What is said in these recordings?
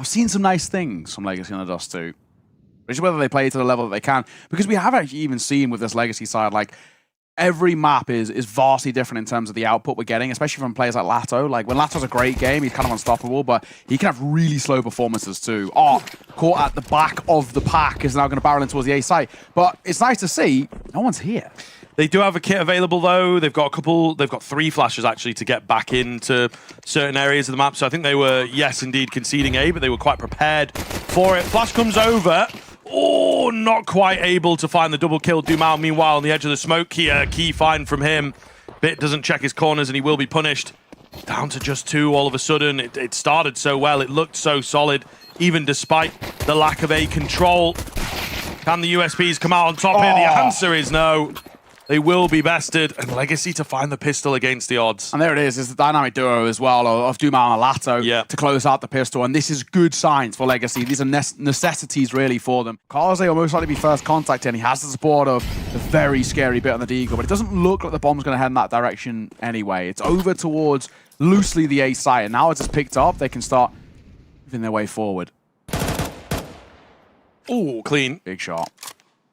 I've seen some nice things from Legacy on the Dust 2. Which is whether they play to the level that they can. Because we have actually even seen with this Legacy side, like, every map is vastly different in terms of the output we're getting, especially from players like Lato. Like, when Lato's a great game, he's kind of unstoppable, but he can have really slow performances too. Oh, caught at the back of the pack is now going to barrel in towards the A site. But it's nice to see no one's here. They do have a kit available though. They've got 3 flashes actually to get back into certain areas of the map. So I think they were, yes, indeed conceding A, but they were quite prepared for it. Flash comes over. Oh, not quite able to find the double kill. Dumao, meanwhile, on the edge of the smoke here. Key find from him. Bit doesn't check his corners and he will be punished. Down to just 2 all of a sudden. It started so well. It looked so solid, even despite the lack of A control. Can the USPs come out on top here? The answer is no. They will be bested, and Legacy to find the pistol against the odds. And there it is. It's the dynamic duo as well of Dumao and Lato to close out the pistol. And this is good signs for Legacy. These are necessities really for them. Carlos will most likely be first contact, and he has the support of the very scary bit on the Deagle, but it doesn't look like the bomb's going to head in that direction anyway. It's over towards loosely the A site, and now it's just picked up. They can start moving their way forward. Oh, clean. Big shot.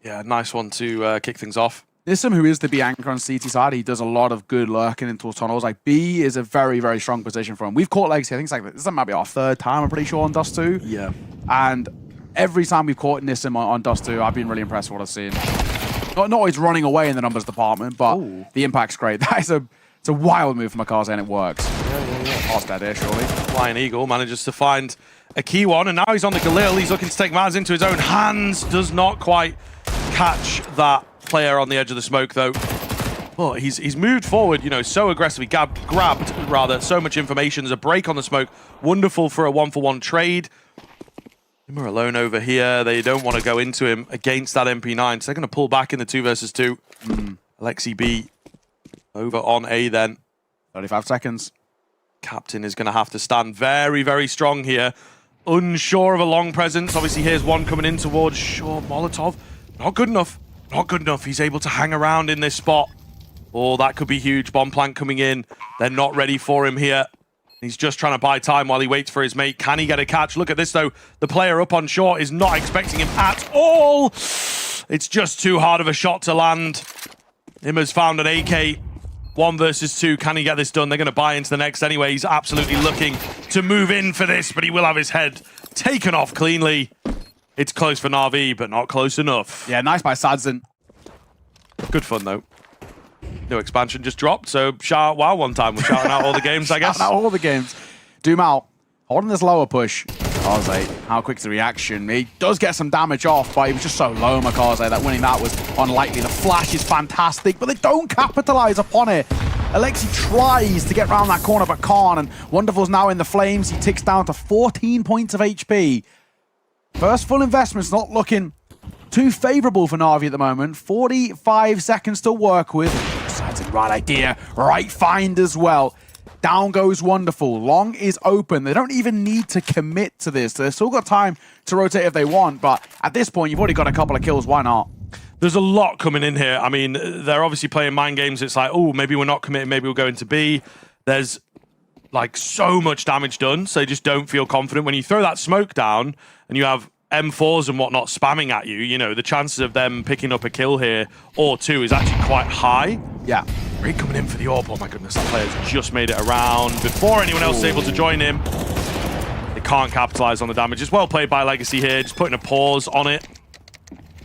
Yeah, nice one to kick things off. Nissim, who is the B anchor on CT side, he does a lot of good lurking into tunnels. Like, B is a very, very strong position for him. We've caught Legacy, I think it's like, this might be our 3rd time, I'm pretty sure, on Dust 2. Yeah. And every time we've caught Nissim on Dust 2, I've been really impressed with what I've seen. Not always running away in the numbers department, but the impact's great. That is it's a wild move from Akaze, and it works. Yeah. Lost that here, surely. Flying Eagle manages to find a key one, and now he's on the Galil. He's looking to take matters into his own hands. Does not quite catch that player on the edge of the smoke, though. Well, he's moved forward, you know, so aggressively, grabbed, rather, so much information. There's a break on the smoke. Wonderful for a 1-for-1 trade. We're alone over here. They don't want to go into him against that MP9, so they're going to pull back in the 2 versus 2. Alexi B over on A then. 35 seconds. Captain is going to have to stand very, very strong here. Unsure of a long presence. Obviously, here's one coming in towards Short Molotov. Not good enough. Not good enough. He's able to hang around in this spot. Oh, that could be huge. Bomb plant coming in. They're not ready for him here. He's just trying to buy time while he waits for his mate. Can he get a catch? Look at this, though. The player up on short is not expecting him at all. It's just too hard of a shot to land. Him has found an AK. 1 versus 2. Can he get this done? They're going to buy into the next anyway. He's absolutely looking to move in for this, but he will have his head taken off cleanly. It's close for NAVI, but not close enough. Yeah, nice by Sadzin. Good fun, though. No expansion just dropped, so shout out WoW one time. We're shouting out all the games, I guess. Shouting out all the games. Dumao, holding this lower push. Makaze, how quick's the reaction? He does get some damage off, but he was just so low, Makaze, that winning that was unlikely. The flash is fantastic, but they don't capitalize upon it. Alexi tries to get around that corner, but can't, and Wonderful's now in the flames. He ticks down to 14 points of HP. First full investment's not looking too favorable for NAVI at the moment. 45 seconds to work with. That's the right idea, right find as well. Down goes Wonderful. Long is open. They don't even need to commit to this. They've still got time to rotate if they want, but at this point, you've already got a couple of kills. Why not? There's a lot coming in here. I mean, they're obviously playing mind games. It's like, oh, maybe we're not committing. Maybe we'll go into B. There's like so much damage done, so they just don't feel confident. When you throw that smoke down and you have M4s and whatnot spamming at you, you know, the chances of them picking up a kill here or two is actually quite high. Yeah. Raid coming in for the orb. Oh my goodness, that player's just made it around before anyone else is able to join him. They can't capitalize on the damage. It's well played by Legacy here, just putting a pause on it.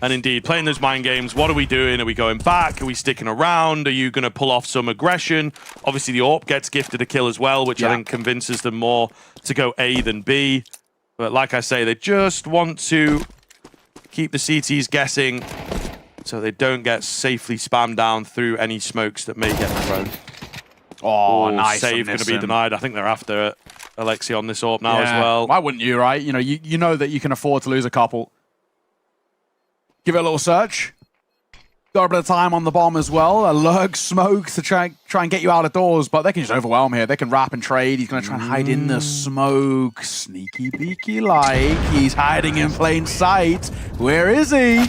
And indeed, playing those mind games, what are we doing? Are we going back? Are we sticking around? Are you going to pull off some aggression? Obviously, the AWP gets gifted a kill as well, which I think convinces them more to go A than B. But like I say, they just want to keep the CTs guessing so they don't get safely spammed down through any smokes that may get thrown. Oh, nice. Save going to be denied. I think they're after Alexi on this AWP now as well. Why wouldn't you, right? You know, you know that you can afford to lose a couple. Give it a little search. Got a bit of time on the bomb as well. A lurk smoke to try and get you out of doors, but they can just overwhelm here. They can wrap and trade. He's going to try and hide in the smoke. Sneaky beaky like. He's hiding in plain sight. Where is he?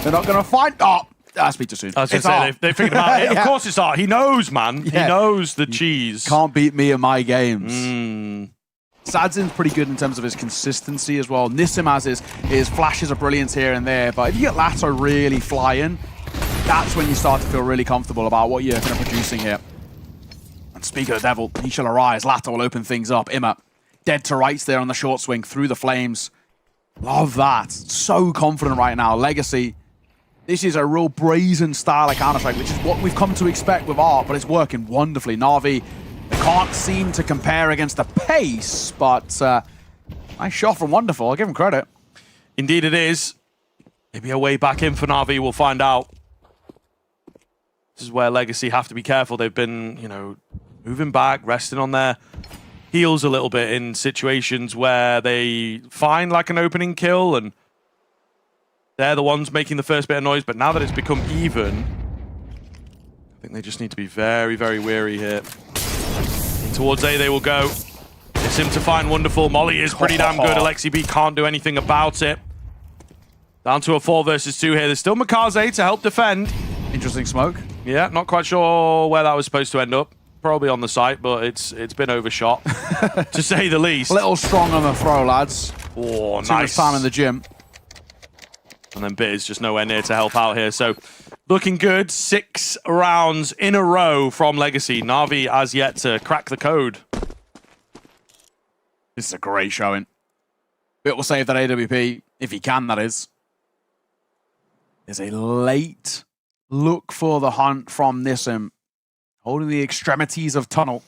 They're not going to find... Oh, I speak too soon. I was going to say, they figured him out. Of course it's Art. He knows, man. He knows the cheese. Can't beat me in my games. Sadzin's pretty good in terms of his consistency as well. Nissim has his flashes of brilliance here and there, but if you get Lato really flying, that's when you start to feel really comfortable about what you're kind of producing here. And speak of the devil, he shall arise. Lato will open things up. Imma, dead to rights there on the short swing through the flames. Love that. So confident right now. Legacy, this is a real brazen style of Counter-Strike, which is what we've come to expect with Art, but it's working wonderfully. NAVI, they can't seem to compare against the pace, but nice shot from Wonderful. I'll give him credit. Indeed it is. Maybe a way back in for NAVI, we'll find out. This is where Legacy have to be careful. They've been, you know, moving back, resting on their heels a little bit in situations where they find like an opening kill and they're the ones making the first bit of noise. But now that it's become even, I think they just need to be very, very wary here. In towards A they will go. It's him to find Wonderful. Molly is pretty damn good. Alexi B can't do anything about it. Down to a 4 versus 2 here. There's still Makaze to help defend. Interesting smoke. Yeah, not quite sure where that was supposed to end up. Probably on the site, but it's been overshot, to say the least. A little strong on the throw, lads. Oh, Too much time in the gym. And then Biz just nowhere near to help out here. So looking good. 6 rounds in a row from Legacy. NAVI has yet to crack the code. This is a great showing. Bit will save that AWP, if he can, that is. There's a late look for the hunt from Nissim, holding the extremities of tunnel.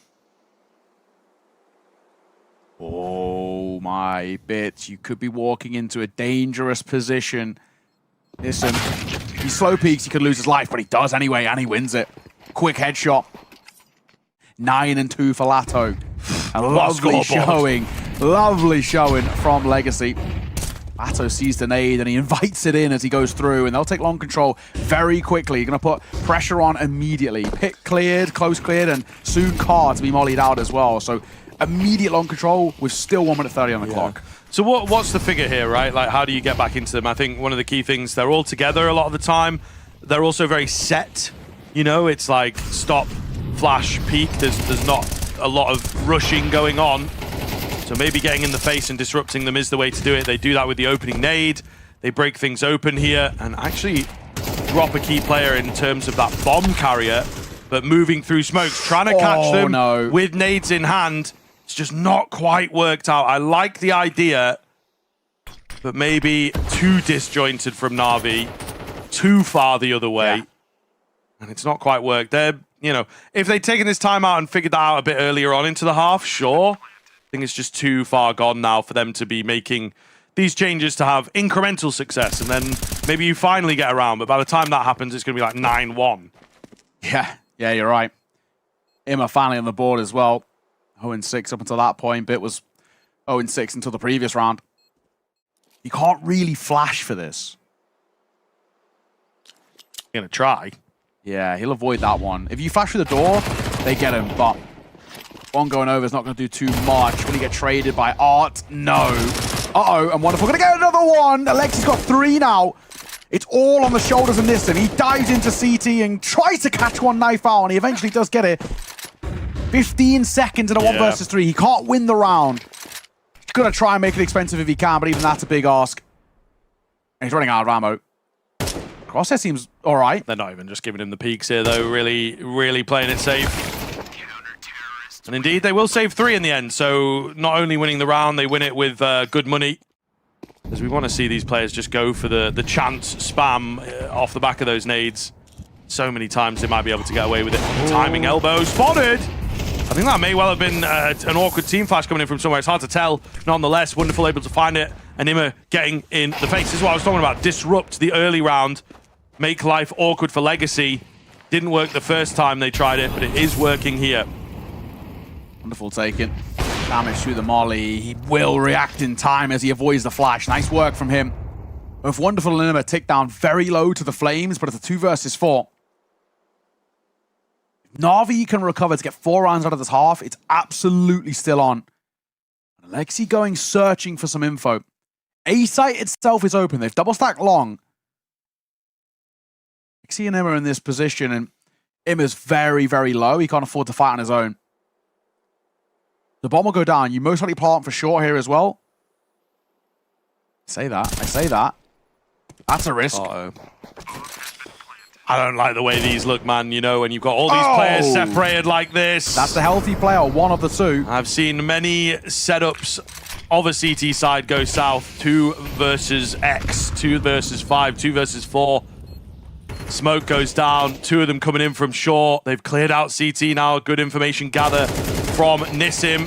Oh my bits, you could be walking into a dangerous position. Nissim, he slow peaks, he could lose his life, but he does anyway, and he wins it. Quick headshot. 9 and 2 for Lato. A lovely showing from Legacy. Lato sees the nade and he invites it in as he goes through, and they'll take long control very quickly. You're going to put pressure on immediately. Pit cleared, close cleared, and soon Car to be mollied out as well. So immediate long control with still 1 minute 30 on the clock. So what's the figure here, right? Like, how do you get back into them? I think one of the key things, they're all together a lot of the time. They're also very set. You know, it's like stop, flash, peek. There's not a lot of rushing going on. So maybe getting in the face and disrupting them is the way to do it. They do that with the opening nade. They break things open here and actually drop a key player in terms of that bomb carrier, but moving through smokes, trying to catch them with nades in hand. It's just not quite worked out. I like the idea, but maybe too disjointed from NAVI, too far the other way. Yeah. And it's not quite worked. They're, you know, if they'd taken this time out and figured that out a bit earlier on into the half, sure. I think it's just too far gone now for them to be making these changes to have incremental success, and then maybe you finally get around, but by the time that happens, it's going to be like 9-1. Yeah, you're right. Imma finally on the board as well. 0-6 up until that point. Bit was 0-6 until the previous round. You can't really flash for this. You're going to try. Yeah, he'll avoid that one. If you flash through the door, they get him, but one going over is not going to do too much. Will he get traded by Art? No. Uh-oh, and Wonderful going to get another one. Alexi's got 3 now. It's all on the shoulders of Nissim. He dives into CT and tries to catch one knife out, and he eventually does get it. 15 seconds in a 1 versus 3. He can't win the round. He's going to try and make it expensive if he can, but even that's a big ask. And he's running out of ammo. Crosshair seems all right. They're not even just giving him the peaks here, though. Really playing it safe. And indeed, they will save 3 in the end. So not only winning the round, they win it with good money. As we want to see these players just go for the chance spam off the back of those nades. So many times they might be able to get away with it. Timing elbow spotted. I think that may well have been an awkward team flash coming in from somewhere. It's hard to tell. Nonetheless, Wonderful able to find it. And Imma getting in the face. This is what I was talking about. Disrupt the early round. Make life awkward for Legacy. Didn't work the first time they tried it, but it is working here. Wonderful taken. Damage through the molly. He will react in time as he avoids the flash. Nice work from him. Both Wonderful and Imma tick down very low to the flames, but it's a 2 versus 4. If NAVI can recover to get 4 rounds out of this half, it's absolutely still on. Alexi going searching for some info. A site itself is open. They've double stacked long. Alexi and Imma are in this position, and Imma's very, very low. He can't afford to fight on his own. The bomb will go down. You most likely plant for short here as well. I say that. That's a risk. Uh-oh. I don't like the way these look, man. You know, when you've got all these players separated like this. That's the healthy player, one of the two. I've seen many setups of a CT side go south. 2 versus X, 2 versus 5, 2 versus 4. Smoke goes down. 2 of them coming in from short. They've cleared out CT now. Good information gather from Nissim.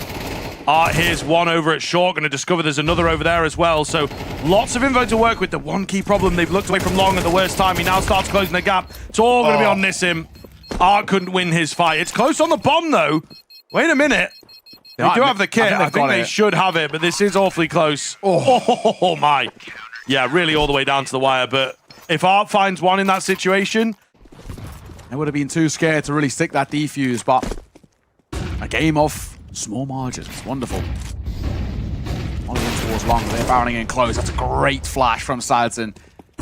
Here's one over at short. Going to discover there's another over there as well. So lots of info to work with. The one key problem, they've looked away from long at the worst time. He now starts closing the gap. It's all going to be on Nissim. Art couldn't win his fight. It's close on the bomb, though. Wait a minute. They do have the kit. I think they should have it, but this is awfully close. Oh my. Yeah, really all the way down to the wire. But if Art finds one in that situation, they would have been too scared to really stick that defuse, but a game of small margins. Wonderful. Only in towards long. They're barreling in close. That's a great flash from Sadzin.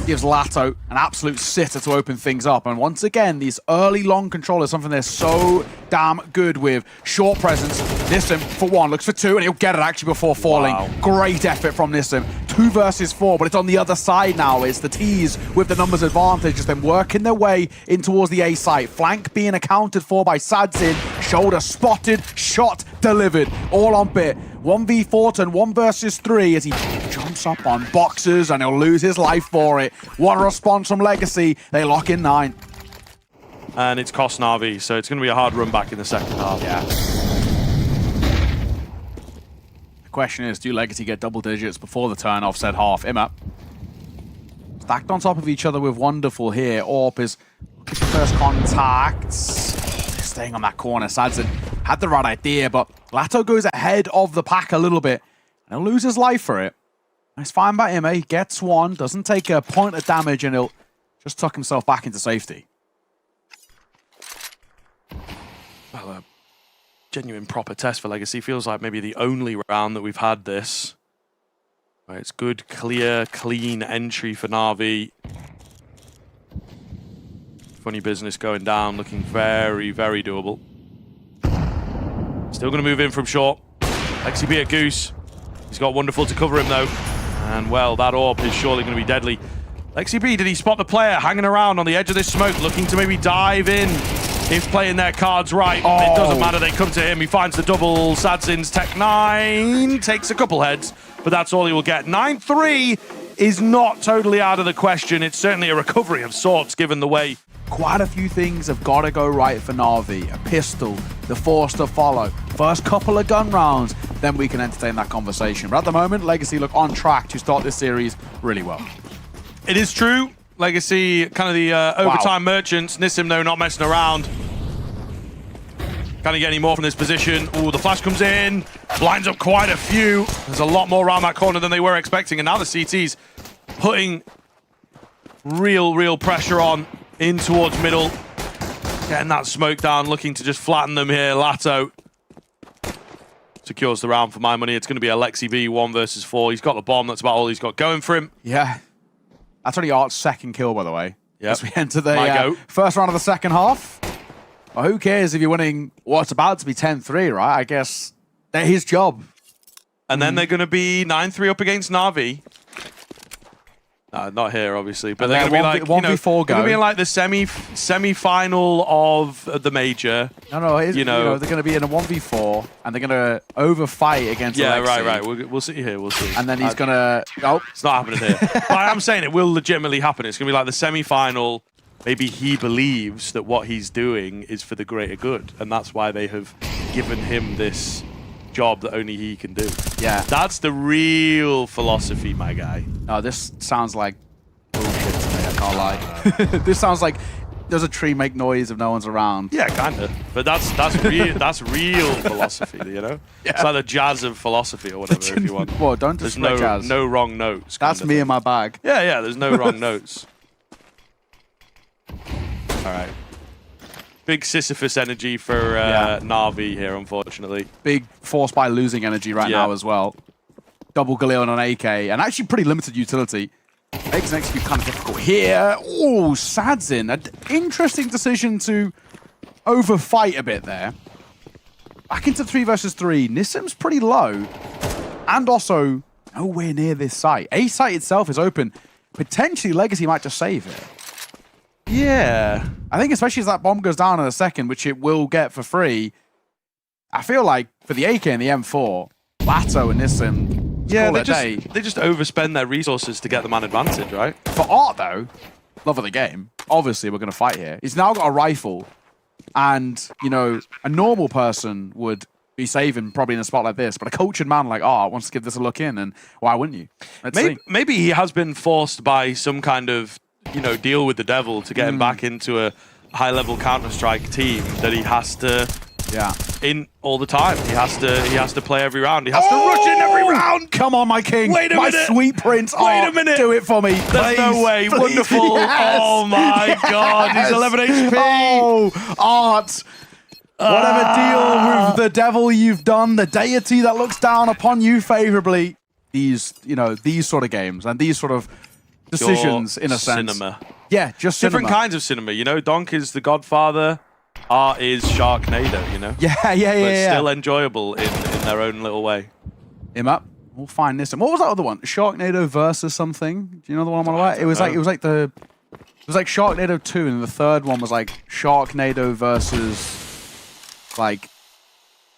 Gives Lato an absolute sitter to open things up. And once again, these early long control is something they're so damn good with. Short presence. Nissim, for 1, looks for 2, and he'll get it actually before falling. Wow. Great effort from Nissim. 2 versus 4, but it's on the other side now. It's the T's with the numbers advantage, just them working their way in towards the A site. Flank being accounted for by Sadzin. Shoulder spotted, shot delivered. All on bit. 1v4 turn 1 versus 3 as he jumps up on boxes and he'll lose his life for it. What a response from Legacy. They lock in 9. and it's cost NAVI, so it's going to be a hard run back in the second half. Yeah. The question is, do Legacy get double digits before the turn off said half? Imma. Stacked on top of each other with Wonderful here. Orp is first contact. Staying on that corner. Sadzin had the right idea, but Lato goes ahead of the pack a little bit. And he'll lose his life for it. Nice find by Imma. He gets one, doesn't take a point of damage, and he'll just tuck himself back into safety. Well, a genuine proper test for Legacy. Feels like maybe the only round that we've had this. Where it's good, clear, clean entry for NAVI. Funny business going down, looking very, very doable. Still going to move in from short. Lexi B at Goose. He's got Wonderful to cover him though. And well, that AWP is surely going to be deadly. Lexi B, did he spot the player hanging around on the edge of this smoke, looking to maybe dive in if playing their cards right? It doesn't matter, they come to him. He finds the double. Sadzin's Tech 9 takes a couple heads, but that's all he will get. 9-3 is not totally out of the question. It's certainly a recovery of sorts, given the way. Quite a few things have got to go right for NAVI. A pistol, the force to follow. First couple of gun rounds, then we can entertain that conversation. But at the moment, Legacy look on track to start this series really well. It is true. Legacy, kind of the overtime merchants. Nissim, though, not messing around. Can't get any more from this position. Ooh, the flash comes in. Blinds up quite a few. There's a lot more around that corner than they were expecting. And now the CT's putting real pressure on in towards middle. Getting that smoke down, looking to just flatten them here. Lato secures the round for my money. It's going to be a Lexi B 1 versus 4. He's got the bomb. That's about all he's got going for him. Yeah. That's only Art's second kill, by the way. Yep. As we enter the first round of the second half. Well, who cares if you're winning what's about to be 10-3, right? I guess they're his job. And then they're going to be 9-3 up against NAVI. No, not here, obviously. But they're going to be like, 1v4 going to be in like the semi-final of the major. No, they're going to be in a 1v4, and they're going to overfight against Alexi. Right. We'll see here. We'll see. And then he's going to... Oh. It's not happening here. But I'm saying it will legitimately happen. It's going to be like the semi-final. Maybe he believes that what he's doing is for the greater good, and that's why they have given him this job that only he can do. Yeah. That's the real philosophy, my guy. No, this sounds like bullshit to me, I can't lie. This sounds like does a tree make noise if no one's around? Yeah, kind of. But that's real philosophy, you know? Yeah. It's like the jazz of philosophy or whatever, if you want. Well, don't disrespect jazz. No wrong notes. That's me in my bag. Yeah, there's no wrong notes. All right. Big Sisyphus energy for NAVI here, unfortunately. Big force by losing energy right now as well. Double Galil on an AK, and actually pretty limited utility. Makes next be kind of difficult here. Oh, Sadzin. An interesting decision to overfight a bit there. Back into 3 versus 3. Nissim's pretty low. And also, nowhere near this site. A site itself is open. Potentially, Legacy might just save it. Yeah. I think especially as that bomb goes down in a second, which it will get for free, I feel like for the AK and the M4, Lato and Nissim, yeah, they just overspend their resources to get the man advantage, right? For Art, though, love of the game, obviously we're going to fight here. He's now got a rifle, and, you know, a normal person would be saving probably in a spot like this, but a cultured man like Art wants to give this a look in, and why wouldn't you? Maybe he has been forced by some kind of, you know, deal with the devil to get him back into a high-level Counter-Strike team that he has to in all the time. He has to play every round. He has to rush in every round. Come on, my king. Wait a minute. My sweet prince. Wait a minute. Do it for me. There's no way. Please. Wonderful. Yes. Oh my God. He's 11 HP. Oh, Art. Whatever deal with the devil you've done, the deity that looks down upon you favorably. These, you know, these sort of games and these sort of decisions, in a sense. Cinema. Yeah, just different cinema. kinds of cinema. You know, Donk is the Godfather. Art is Sharknado, you know? Yeah. But still enjoyable in their own little way. Him up. We'll find this. And what was that other one? Sharknado versus something? Do you know the one I'm on about? It was like Sharknado 2, and the third one was like Sharknado versus like,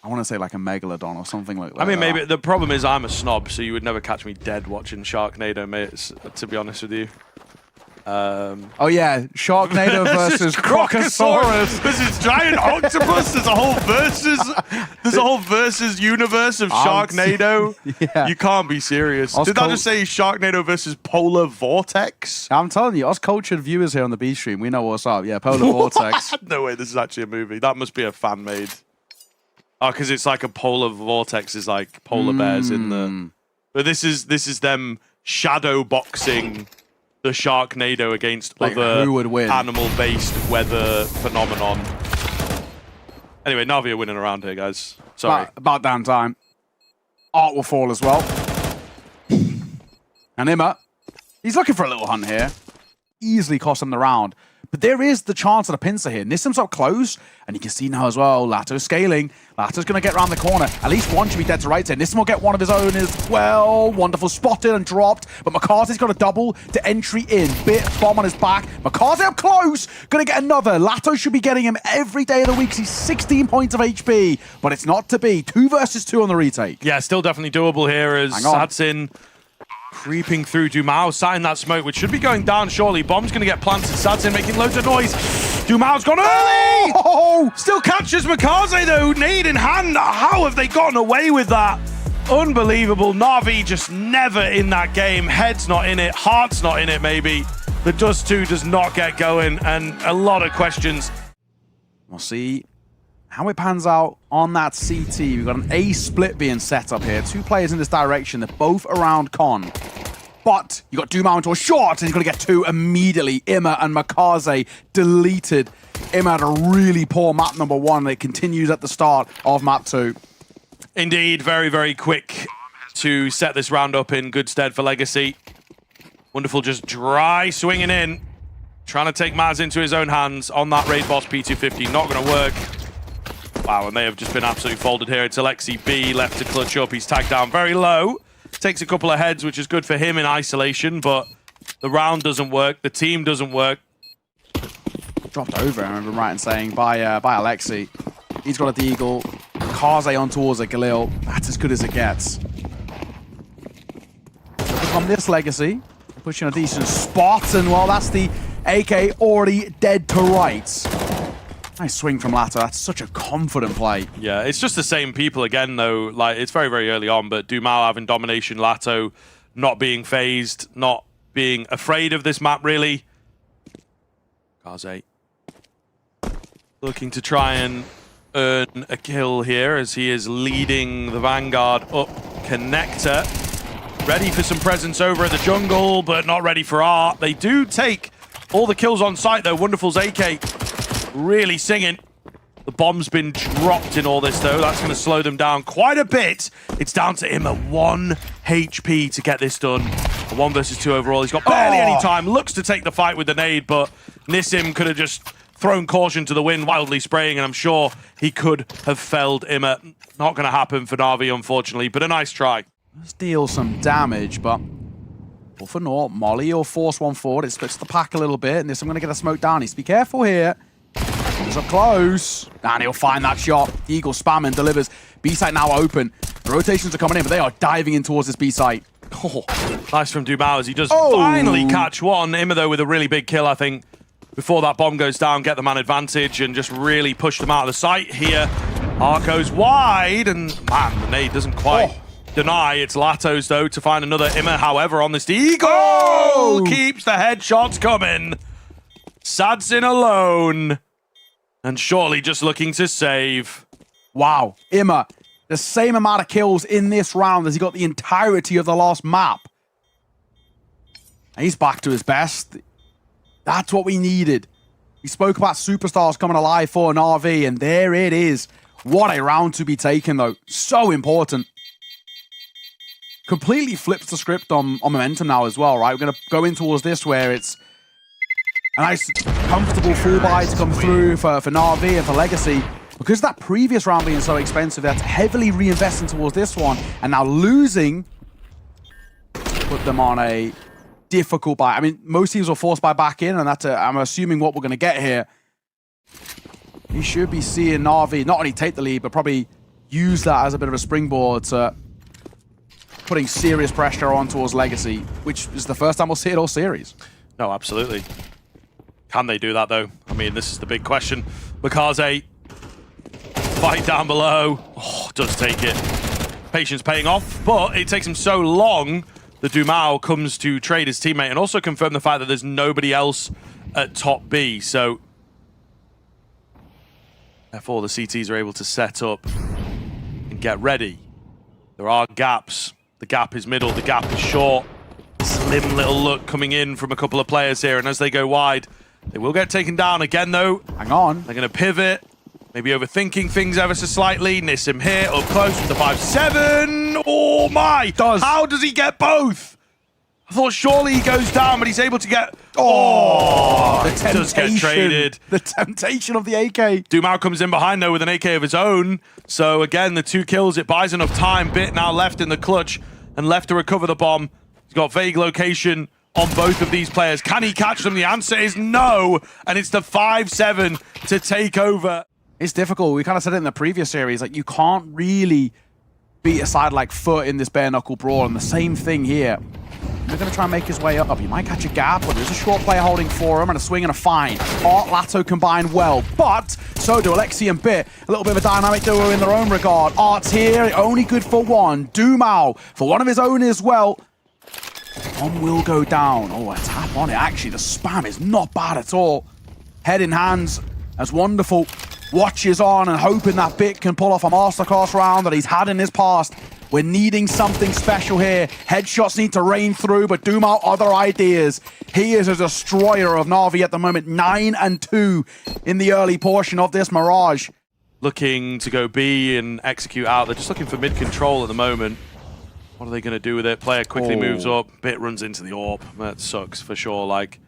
I want to say like a Megalodon or something like that. I mean, maybe the problem is I'm a snob, so you would never catch me dead watching Sharknado, mate, to be honest with you. Oh yeah, Sharknado versus Crocosaurus. Versus giant octopus. There's a whole versus universe of Sharknado. Yeah. You can't be serious. Did I just say Sharknado versus Polar Vortex? I'm telling you, us cultured viewers here on the B stream, we know what's up. Yeah, Polar Vortex. No way, this is actually a movie. That must be a fan made. Oh, because it's like a polar vortex is like polar bears in the. But this is them shadow boxing the Sharknado against like other who would win? Animal-based weather phenomenon. Anyway, Navi are winning around here, guys. Sorry. About damn time. Art will fall as well. And Imma, he's looking for a little hunt here. Easily cost him the round. But there is the chance of a pincer here. Nissim's up close, and you can see now as well, Lato's scaling. Lato's going to get around the corner. At least one should be dead to right here. Nissim will get one of his own as well. Wonderful, spotted and dropped. But McCarthy's got a double to entry in. Bit bomb on his back. McCarthy up close. Going to get another. Lato should be getting him every day of the week. He's 16 points of HP, but it's not to be. 2 versus 2 on the retake. Yeah, still definitely doable here as Sadsin creeping through Dumao, sat in that smoke, which should be going down shortly. Bomb's going to get planted. Sadsin making loads of noise. Dumao's gone early! Oh! Still catches Makaze, though, nade in hand. How have they gotten away with that? Unbelievable. Navi just never in that game. Head's not in it. Heart's not in it, maybe. The Dust 2 does not get going, and a lot of questions. We'll see how it pans out on that CT. We've got an A split being set up here. 2 players in this direction. They're both around Con. But you got Dumao into a shot, and he's going to get 2 immediately. Imma and Makaze deleted. Imma had a really poor map number 1, and it continues at the start of map 2. Indeed, very, very quick to set this round up in good stead for Legacy. Wonderful, just dry swinging in. Trying to take Maz into his own hands on that raid boss P250. Not going to work. Wow, and they have just been absolutely folded here. It's Alexi B left to clutch up. He's tagged down very low. Takes a couple of heads, which is good for him in isolation, but the round doesn't work. The team doesn't work. Dropped over, I remember right in saying, by Alexi. He's got a Deagle. Kaze on towards a Galil. That's as good as it gets. From this Legacy, pushing a decent spot, and well, that's the AK already dead to rights. Nice swing from Lato. That's such a confident play. Yeah, it's just the same people again, though. Like, it's very, very early on, but Dumao having domination, Lato not being phased, not being afraid of this map, really. Kaze looking to try and earn a kill here as he is leading the Vanguard up Connector. Ready for some presence over at the jungle, but not ready for Art. They do take all the kills on site, though. Wonderful's AK really singing. The bomb's been dropped in all this, though. That's going to slow them down quite a bit. It's down to him at 1 HP to get this done. A 1 versus 2 overall. He's got barely any time. Looks to take the fight with the nade, but Nissim could have just thrown caution to the wind, wildly spraying, and I'm sure he could have felled Imma. Not going to happen for NAVI, unfortunately, but a nice try. Let's deal some damage, but all for naught. Molly will force one forward. It splits the pack a little bit, and this I'm going to get a smoke down. Needs to be careful here. He's up close, and he'll find that shot. The Eagle spamming, delivers. B-site now open. The rotations are coming in, but they are diving in towards this B-site. Oh, nice from Dumao as he does finally catch one. Imma, though, with a really big kill, I think, before that bomb goes down, get the man advantage and just really push them out of the sight here. Arc goes wide, and man, the nade doesn't quite deny. It's Latos, though, to find another Imma. However, on this Eagle keeps the headshots coming. Sadzin alone, and surely just looking to save. Wow, Imma, the same amount of kills in this round as he got the entirety of the last map. And he's back to his best. That's what we needed. We spoke about superstars coming alive for NAVI, and there it is. What a round to be taken, though. So important. Completely flips the script on momentum now as well, right? We're going to go in towards this where it's a nice, comfortable full buy to come through for NAVI and for Legacy. Because that previous round being so expensive, they had to heavily reinvest in towards this one. And now losing put them on a difficult buy. I mean, most teams will force buy back in, and that's, I'm assuming, what we're going to get here. You should be seeing NAVI not only take the lead, but probably use that as a bit of a springboard to putting serious pressure on towards Legacy, which is the first time we'll see it all series. No, absolutely. Can they do that, though? I mean, this is the big question. Makaze, fight down below. Oh, does take it. Patience paying off, but it takes him so long that Dumao comes to trade his teammate and also confirm the fact that there's nobody else at top B. So therefore, the CTs are able to set up and get ready. There are gaps. The gap is middle, the gap is short. Slim little look coming in from a couple of players here, and as they go wide, they will get taken down again, though. Hang on. They're going to pivot. Maybe overthinking things ever so slightly. Nissim here, up close with the 5-7. Oh my! How does he get both? I thought surely he goes down, but he's able to get... Oh, the temptation. Does get traded. The temptation of the AK. Dumao comes in behind, though, with an AK of his own. So, again, the 2 kills, it buys enough time. Bit now left in the clutch and left to recover the bomb. He's got vague location on both of these players. Can he catch them? The answer is no. And it's the 5-7 to take over. It's difficult. We kind of said it in the previous series. Like, you can't really beat a side like Foot in this bare-knuckle brawl. And the same thing here. They're going to try and make his way up. He might catch a gap, but there's a short player holding for him and a swing and a find. Art, Lato combine well, but so do Alexi and Bit. A little bit of a dynamic duo in their own regard. Art's here, only good for one. Dumao for one of his own as well. One will go down. Oh, a tap on it. Actually, the spam is not bad at all. Head in hands. That's wonderful. Watches on and hoping that Bit can pull off a masterclass round that he's had in his past. We're needing something special here. Headshots need to rain through, but Dumao other ideas. He is a destroyer of NAVI at the moment. 9-2 in the early portion of this Mirage. Looking to go B and execute out. They're just looking for mid control at the moment. What are they going to do with it? Player quickly moves up. Bit runs into the AWP. That sucks for sure. Like,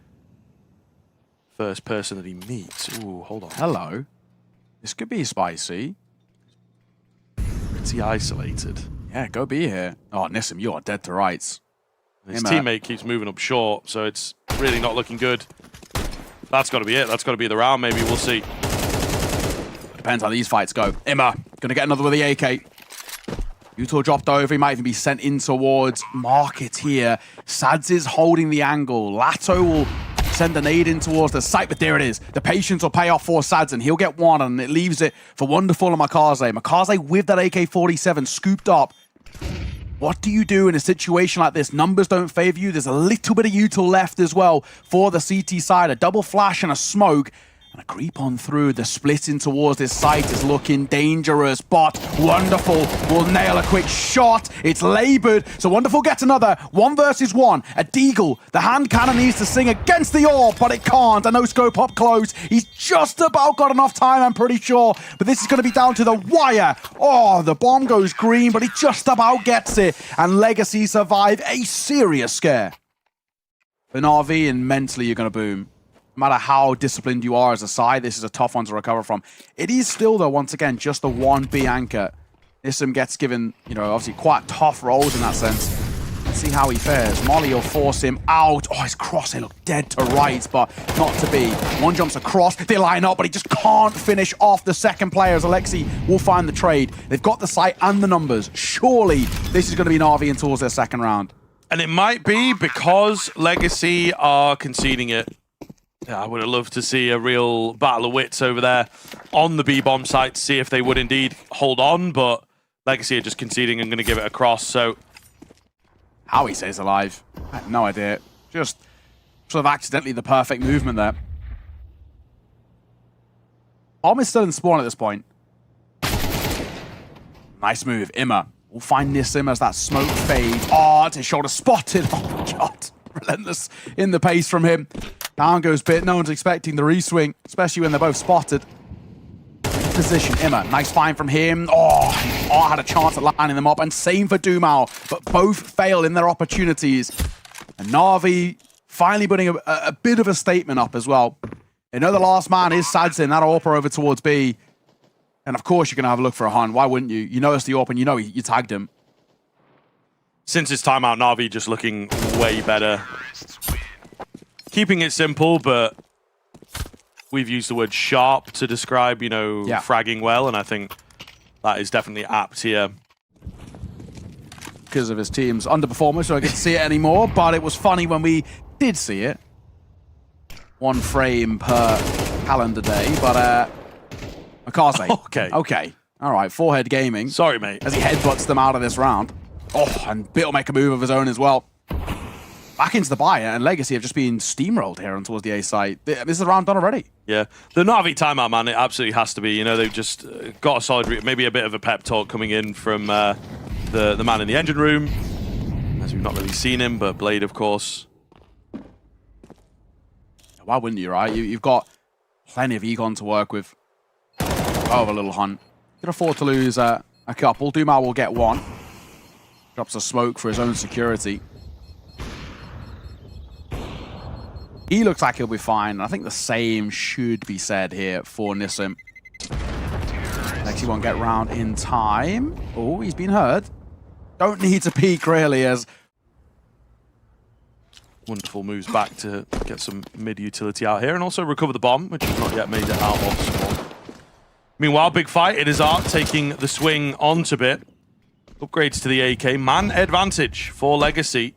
first person that he meets. Ooh, hold on. Hello. This could be spicy. Pretty isolated. Yeah, go B here. Oh, Nissim, you are dead to rights. His teammate keeps moving up short, so it's really not looking good. That's got to be it. That's got to be the round, maybe. We'll see. Depends how these fights go. Imma, gonna get another with the AK. Utor dropped over. He might even be sent in towards Market here. Sads is holding the angle. Lato will send a nade in towards the site, but there it is. The patience will pay off for Sads, and he'll get one, and it leaves it for Wonderful and Makaze. Makaze with that AK-47 scooped up. What do you do in a situation like this? Numbers don't favor you. There's a little bit of util left as well for the CT side. A double flash and a smoke. And a creep on through. The split in towards this site is looking dangerous, but Wonderful will nail a quick shot. It's labored, so Wonderful gets another 1 versus 1. A Deagle, the hand cannon needs to sing against the AWP, but it can't. A no-scope up close. He's just about got enough time, I'm pretty sure, but this is going to be down to the wire. Oh, the bomb goes green, but he just about gets it, and Legacy survive a serious scare. For NAVI, and mentally you're going to boom. No matter how disciplined you are as a side, this is a tough one to recover from. It is still, though, once again, just the 1B anchor. Nissim gets given, you know, obviously quite tough roles in that sense. Let's see how he fares. Molly will force him out. Oh, his crosshair looked dead to right, but not to be. One jumps across, they line up, but he just can't finish off the second player as Alexi will find the trade. They've got the sight and the numbers. Surely this is going to be NAVI and towards their second round. And it might be because Legacy are conceding it. Yeah, I would have loved to see a real battle of wits over there on the B-bomb site to see if they would indeed hold on, but Legacy are just conceding and going to give it across, so... How he stays alive, I have no idea. Just sort of accidentally the perfect movement there. Bomb is still in spawn at this point. Nice move, Imma. We'll find Nissim as that smoke fade. Oh, it's his shoulder spotted. Oh my god. Relentless in the pace from him. Down goes Bit. No one's expecting the reswing, especially when they're both spotted. Position, Imma. Nice find from him. Oh, had a chance at lining them up. And same for Dumao, but both fail in their opportunities. And NAVI finally putting a bit of a statement up as well. They know the last man is Sadzin. That'll AWPer over towards B. And of course you're going to have a look for a Hun. Why wouldn't you? You notice the AWP and you know you tagged him. Since his timeout, NAVI just looking way better. Keeping it simple, but we've used the word sharp to describe, you know, fragging well, and I think that is definitely apt here. Because of his team's underperformance, so I get to see it anymore, but it was funny when we did see it. 1 frame per calendar day, but Akaze. Okay. All right, Forehead Gaming. Sorry, mate. As he headbutts them out of this round. Oh, and Bit will make a move of his own as well. Back into the buyer, and Legacy have just been steamrolled here on towards the A site. This is a round done already. Yeah, the NAVI timeout, man, it absolutely has to be. You know, they've just got a solid, maybe a bit of a pep talk coming in from the man in the engine room, as we've not really seen him, but Blade, of course. Why wouldn't you, right? You've got plenty of Egon to work with. Oh, a little Hun. Can afford to lose a couple. Dumao will get 1. Drops a smoke for his own security. He looks like he'll be fine. I think the same should be said here for Nissim. Lexi won't get round in time. Oh, he's been heard. Don't need to peek, really, as... Wonderful moves back to get some mid-utility out here and also recover the bomb, which has not yet made it out of spawn. Meanwhile, big fight. It is Art taking the swing onto Bit. Upgrades to the AK. Man advantage for Legacy.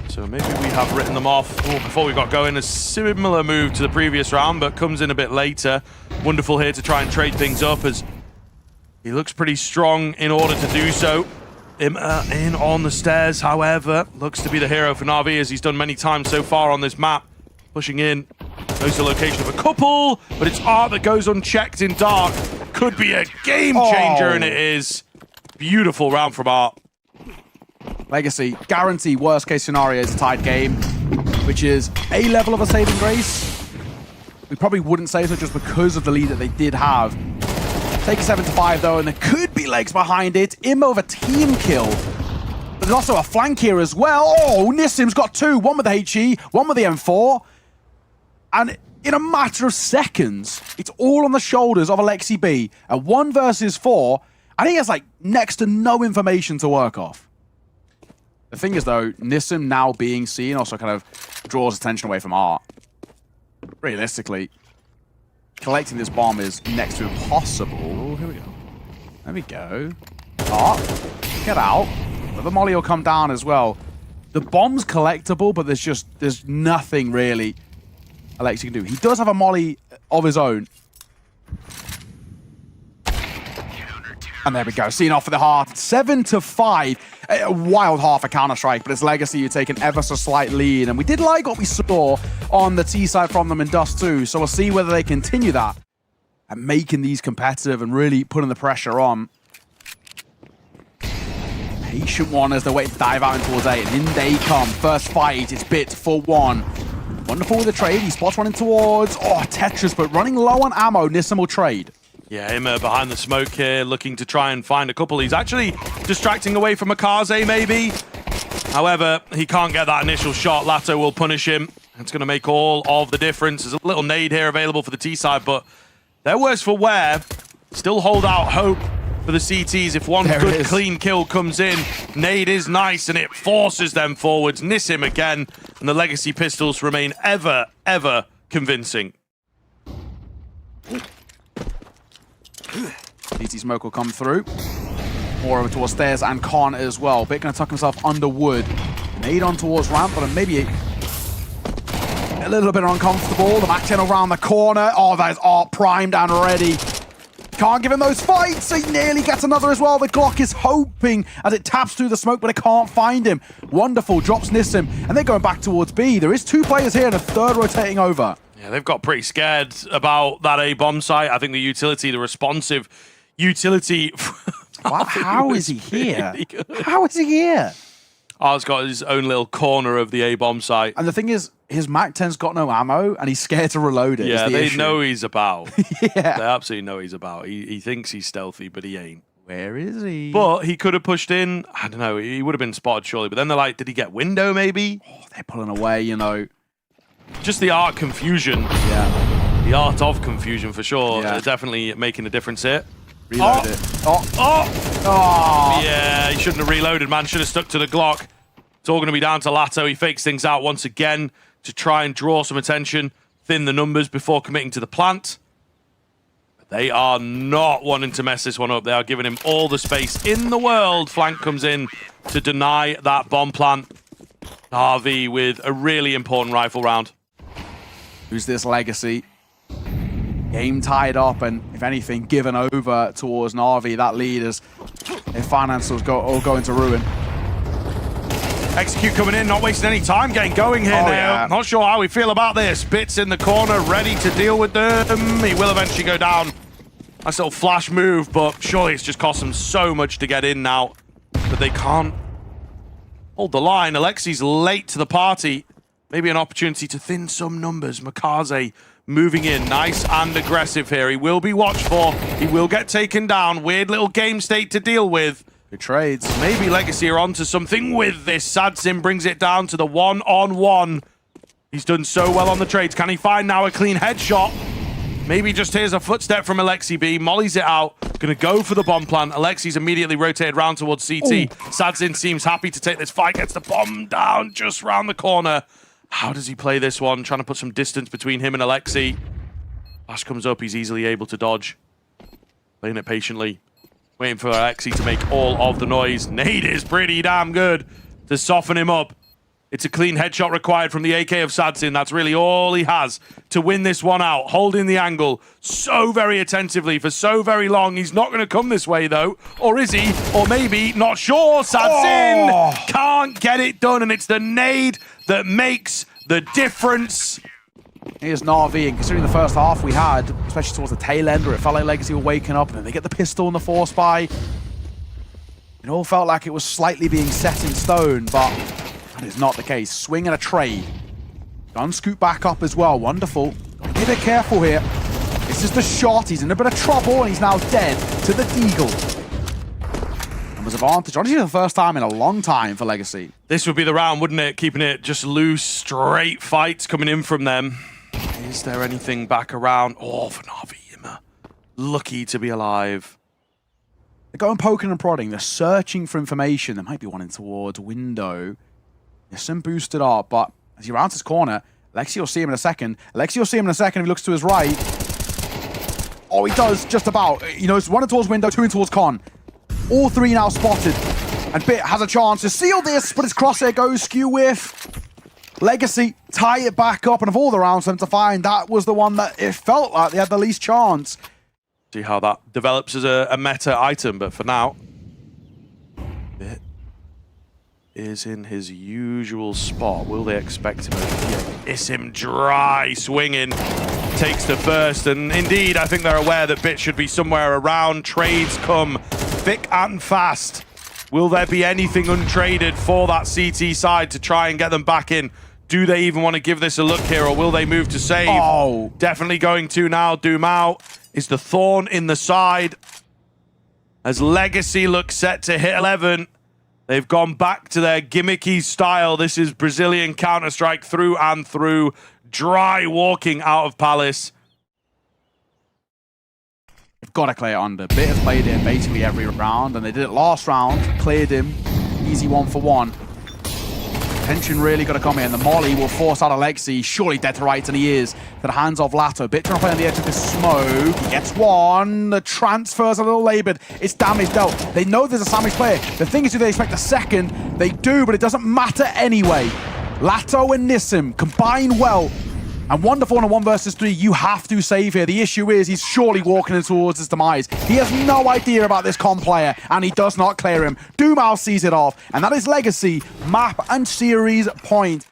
So maybe we have written them off. Oh, before we got going, a similar move to the previous round, but comes in a bit later. Wonderful here to try and trade things up as he looks pretty strong in order to do so. Imma in on the stairs, however, looks to be the hero for NAVI as he's done many times so far on this map. Pushing in, knows the location of a couple, but it's Art that goes unchecked in dark. Could be a game changer, and it is. Beautiful round from Art. Legacy, guarantee worst case scenario is a tied game, which is a level of a saving grace. We probably wouldn't say so just because of the lead that they did have. Take a 7-5 though, and there could be legs behind it. Imma with a team kill. But there's also a flank here as well. Oh, Nissim's got 2. 1 with the HE, 1 with the M4. And in a matter of seconds, it's all on the shoulders of Alexi B. At 1 versus 4, I think he has like next to no information to work off. The thing is, though, Nissim now being seen also kind of draws attention away from Art. Realistically, collecting this bomb is next to impossible. Oh, here we go. There we go. Art, get out. But the molly will come down as well. The bomb's collectible, but there's nothing really Alexi can do. He does have a molly of his own. And there we go, seen off for the heart. 7-5. A wild half a Counter-Strike, but it's Legacy who take an ever so slight lead. And we did like what we saw on the T side from them in Dust 2. So we'll see whether they continue that and making these competitive and really putting the pressure on. Patient one as they're waiting to dive out in towards A. And in they come. First fight, it's Bit for 1. Wonderful with the trade. He spots one in towards. Oh, Tetris, but running low on ammo. Nissim will trade. Yeah, Imma behind the smoke here, looking to try and find a couple. He's actually distracting away from Akaze, maybe. However, he can't get that initial shot. Lato will punish him. It's going to make all of the difference. There's a little nade here available for the T side, but they're worse for wear. Still hold out hope for the CTs. If one good clean kill comes in, nade is nice and it forces them forwards. Nissim again, and the Legacy pistols remain ever, ever convincing. CT smoke will come through. More over towards stairs and Khan as well. Bit going to tuck himself under wood. Nade on towards ramp, but maybe a little bit uncomfortable. The Mac 10 around the corner. Oh, that is art primed and ready. Can't give him those fights. He nearly gets another as well. The Glock is hoping as it taps through the smoke, but it can't find him. Wonderful. Drops Nissim. And they're going back towards B. There is 2 players here and a third rotating over. Yeah, they've got pretty scared about that A-bomb site. I think the utility, the responsive utility... Wow, how is he here? How is he here? Art's got his own little corner of the A-bomb site. And the thing is, his Mac 10's got no ammo, and he's scared to reload it. Yeah, they issue. know he's about. Yeah. They absolutely know he's about. He thinks he's stealthy, but he ain't. Where is he? But he could have pushed in. I don't know. He would have been spotted, surely. But then they're like, did he get window, maybe? Oh, they're pulling away, you know. Just the art confusion. Yeah. The art of confusion, for sure. Yeah. Definitely making a difference here. Reload it. Oh! Yeah, he shouldn't have reloaded, man. Should have stuck to the Glock. It's all going to be down to Lato. He fakes things out once again to try and draw some attention, thin the numbers before committing to the plant. But they are not wanting to mess this one up. They are giving him all the space in the world. Flank comes in to deny that bomb plant. NAVI with a really important rifle round. Who's this Legacy? Game tied up, and if anything, given over towards NAVI. That lead as their financials all go into ruin. Execute coming in, not wasting any time getting going here now. Yeah. Not sure how we feel about this. Bits in the corner, ready to deal with them. He will eventually go down. Nice little flash move, but surely it's just cost them so much to get in now. But they can't hold the line. Alexi's late to the party. Maybe an opportunity to thin some numbers. Makaze moving in, nice and aggressive here. He will be watched for. He will get taken down. Weird little game state to deal with. Good trades. Maybe Legacy are onto something with this. Sadsim brings it down to the 1-on-1. He's done so well on the trades. Can he find now a clean headshot? Maybe just here's a footstep from Alexi B. Mollies it out. Gonna go for the bomb plant. Alexi's immediately rotated round towards CT. Ooh. Sadsim seems happy to take this fight. Gets the bomb down just round the corner. How does he play this one? Trying to put some distance between him and Alexi. Flash comes up. He's easily able to dodge. Playing it patiently. Waiting for Alexi to make all of the noise. Nade is pretty damn good to soften him up. It's a clean headshot required from the AK of Sadsin. That's really all he has to win this one out. Holding the angle so very attentively for so very long. He's not going to come this way, though. Or is he? Or maybe. Not sure. Sadsin can't get it done. And it's the nade that makes the difference. Here's NAVI, and considering the first half we had, especially towards the tail end where it felt like Legacy were waking up, and then they get the pistol and the force buy. It all felt like it was slightly being set in stone, but that is not the case. Swing and a trade. Gun scoop back up as well. Wonderful. Gotta be a bit careful here. It's just a shot. He's in a bit of trouble, and he's now dead to the Deagle. Numbers advantage. Honestly, the first time in a long time for Legacy. This would be the round, wouldn't it? Keeping it just loose, straight fights coming in from them. Is there anything back around? Oh, for NAVI, lucky to be alive. They're going poking and prodding. They're searching for information. There might be one in towards window. There's some boosted up, but as he rounds his corner, Alexi will see him in a second. Alexi will see him in a second if he looks to his right. Oh, he does, just about. You know, it's one in towards window, two in towards con. All three now spotted. And Bit has a chance to seal this, but his crosshair goes skew with. Legacy tie it back up, and of all the rounds for them to find, that was the one that it felt like they had the least chance. See how that develops as a meta item, but for now, Bit is in his usual spot. Will they expect him? It's him dry swinging. Takes the first, and indeed, I think they're aware that Bit should be somewhere around. Trades come thick and fast. Will there be anything untraded for that CT side to try and get them back in? Do they even want to give this a look here, or will they move to save? Oh. Definitely going to now. Doom out is the thorn in the side. As Legacy looks set to hit 11, They've gone back to their gimmicky style. This is Brazilian Counter-Strike through and through. Dry walking out of Palace. They've got to clear it under. Bit has played it basically every round, and they did it last round. Cleared him. Easy 1-for-1. Tension really got to come in. The molly will force out Alexi. Surely dead to rights, and he is. To the hands of Lato. Bit trying to play on the edge of the smoke. He gets one. The transfer's a little labored. It's damage dealt. They know there's a sandwich player. The thing is, do they expect a second? They do, but it doesn't matter anyway. Lato and Nissim combine well. And wonderful on a 1 versus 3, you have to save here. The issue is he's surely walking towards his demise. He has no idea about this comp player, and he does not clear him. Dumal sees it off, and that is Legacy, map and series point.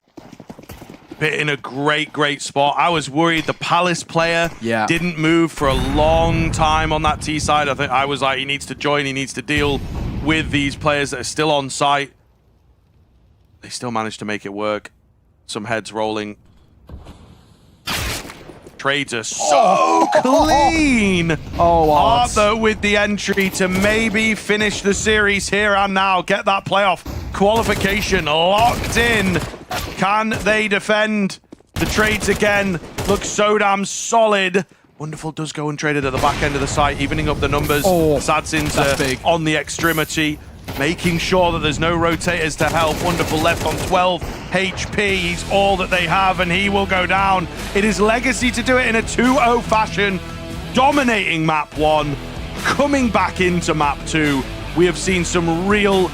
Bit in a great spot. I was worried the Palace player didn't move for a long time on that T side. I was like, he needs to join, he needs to deal with these players that are still on site. They still managed to make it work. Some heads rolling. Trades are so clean. Hard though with the entry to maybe finish the series here and now. Get that playoff qualification locked in. Can they defend? The trades again look so damn solid. Wonderful does go untraded at the back end of the site, evening up the numbers. Sadzin's on the extremity, making sure that there's no rotators to help. Wonderful left on 12 HP. He's all that they have, and he will go down. It is Legacy to do it in a 2-0 fashion, dominating map 1, coming back into map 2. We have seen some real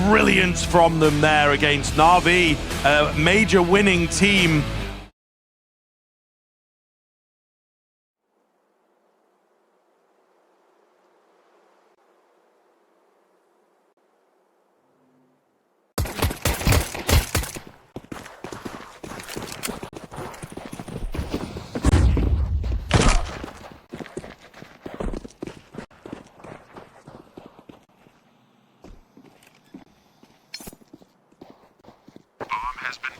brilliance from them there against NAVI, a major winning team. Has been